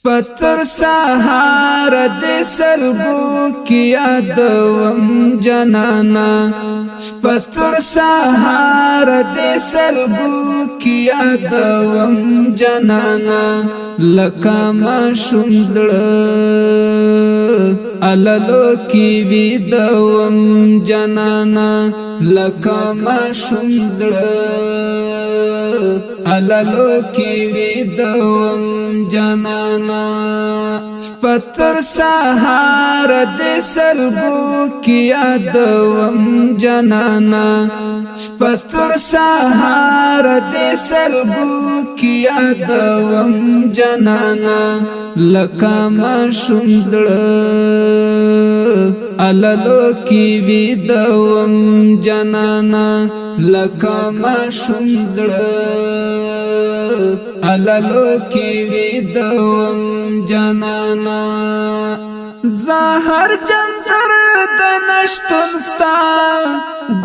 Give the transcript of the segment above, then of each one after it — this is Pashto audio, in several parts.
پتر سهار د سلګو کی یادوم جنانا پتر سهار د سلګو کی یادوم جنانا لکه ما شومزړه عللو کی ویدوم جنانا لکه ما شومزړه عللو کی ویدوم جنانا پتر سهار د سلګو کی یادوم جنانا پتر سهار د سلګو کی یادوم جنانا لکه ما شومزړه عللو کی ویدوم جنانا لکه ما شومزړه عللو کی ویدوم جنانا زهر جنتر د نشتون ستا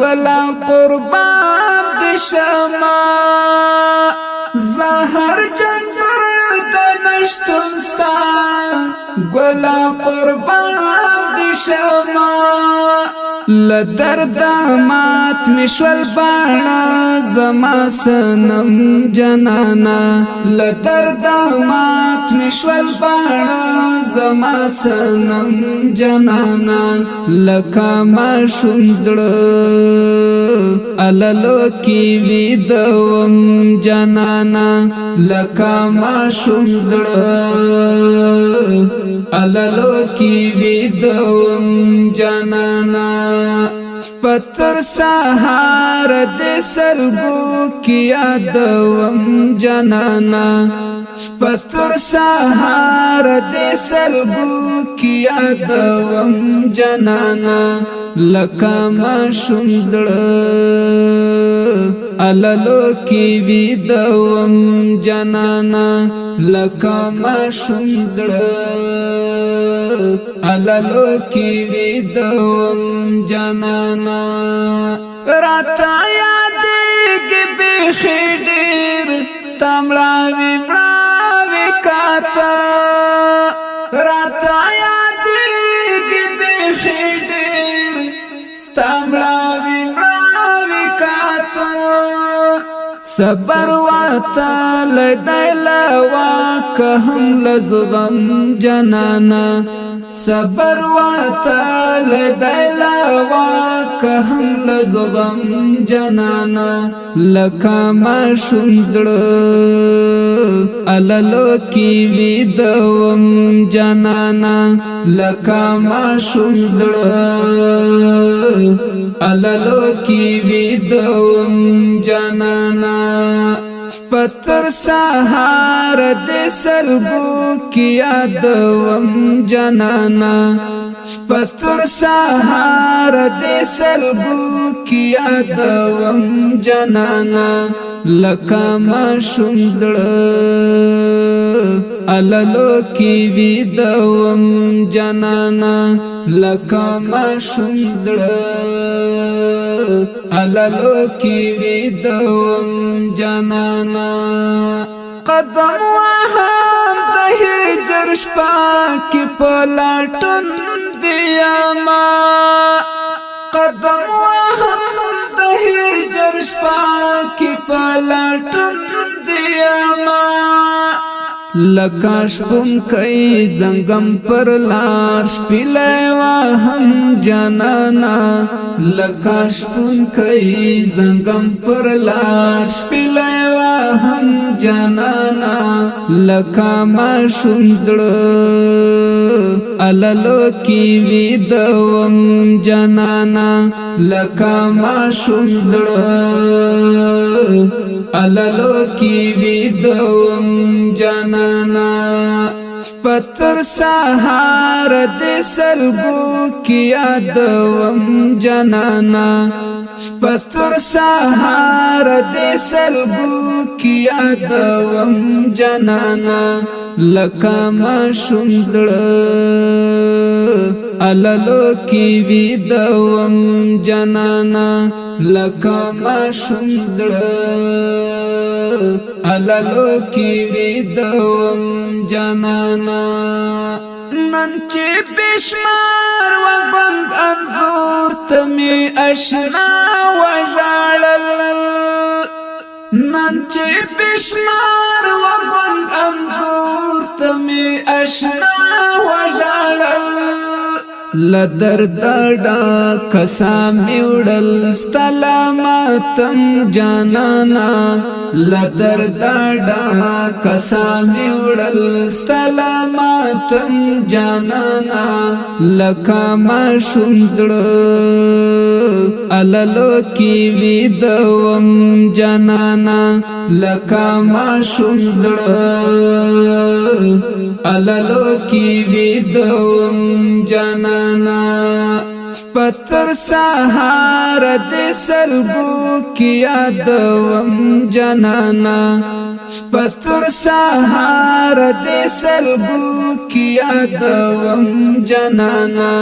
ګلا قربان د شما زهر جنتر د نشتون ستا ګلا قربان د شما لدرد مات مشول بانا زما سنم جنانا لدرد مات مشول بانا زما سنم جنانا لکه ما شومزړه عللو کی ویدوم جنانا لکه ما شومزړه عللو کی ویدوم جنانا پتر سهار د سلګو کی یادوم جنانا پتر سهار د سلګو کی یادوم جنانا لکه ما شومزړه عللو کی ویدوم جنانا لکه ما شومزړه عللو کی ویدوم جنانا راتا یادېږي بیخي ډېر ستا مړاوې مړاوې کاته راته یادېږي بیخي ډېر ستا مړاوې مړاوې کاته صبر وتلی دی له واکه هم له زغم جنانا صبر وتلی دی له واکه هم له زغم جنانا لکه ما شومزړه عللو کی ویدوم جنانا لکه ما شومزړه عللو کی ویدوم جنانا پتر سهار د سلګو کی یادوم جنانا پتر سهار د سلګو کی یادوم جنانا لکه ما شومزړه عللو کی ویدوم جنانا لکه ما شومزړه عللو کی ویدوم جنانا قدم وهم د هجر شپه کې په لټون دیما قدم وهم د هجر شپه کې په لټون دیما لکه شپون کئی زنگم پر لار شپیلی وهم جنانا لکه شپون کئی زنگم پر لار شپیلی وهم جنانا لکه ما شومزړه عللو کی ویدوم جنانا لکه ما شومزړه عللو کی ویدوم جنانا پتر سهار د سلګو کی یادوم جنانا پتر سهار د سلګو کی یادوم جنانا لکه ما شومزړه عللو کی ویدوم جنانا لکه ما شومزړه علالو کی ویدوم جانانا نن چی بشمار و بند انظور تمی اشنا و جالل نن چی بشمار و بند انظور تمی اشنا و جالل لدرد ډا کسامی وړل ستلامتم جانانا لدرد ډا کسامی وړل ستلامتم جانانا لکه ماشوم زړه علالو کی ویدوم جانانا لکه ماشوم زړه علالو کی ویدوم جانانا پتر سهار د سلګو کی یادوم جانانا پتر سهار د سلګو کی یادوم جانانا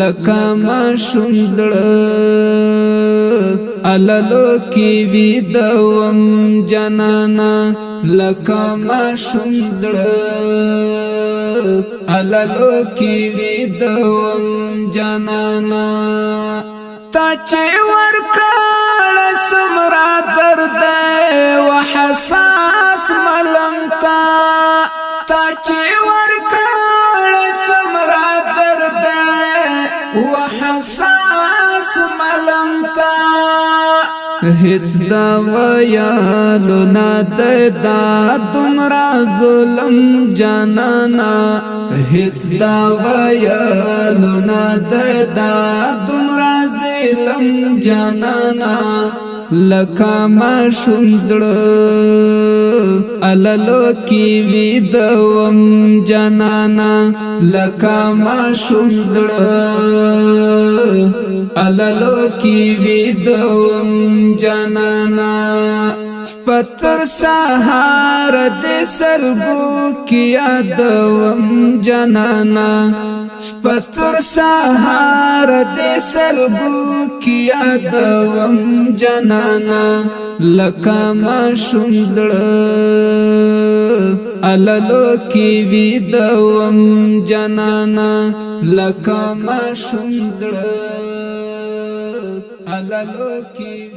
لکه ماشوم زړه علالو کی ویدوم جانانا لکه ماشوم زړه علالو کی ویدوم جانانا تا چې ورکړ سمرا درد و حساس ملنتا تا چې ورکړ سمرا درد و حساس ملنتا هیڅ دا ویالو ناددا دمرا ظلم جانانا هیڅ دا ویالو ناددا دمرا ظلم جانانا لکه ماشوم زړه علالو کی ویدوم جانانا لکه ماشوم زړه علالو کی ویدوم جانانا پتر سهار د سلګو کی یادوم جانانا پتر سهار د سلګو کی یادوم جانانا لکه ماشوم زړه علالو کی ویدوم جانانا لکه ماشوم زړه علالو کی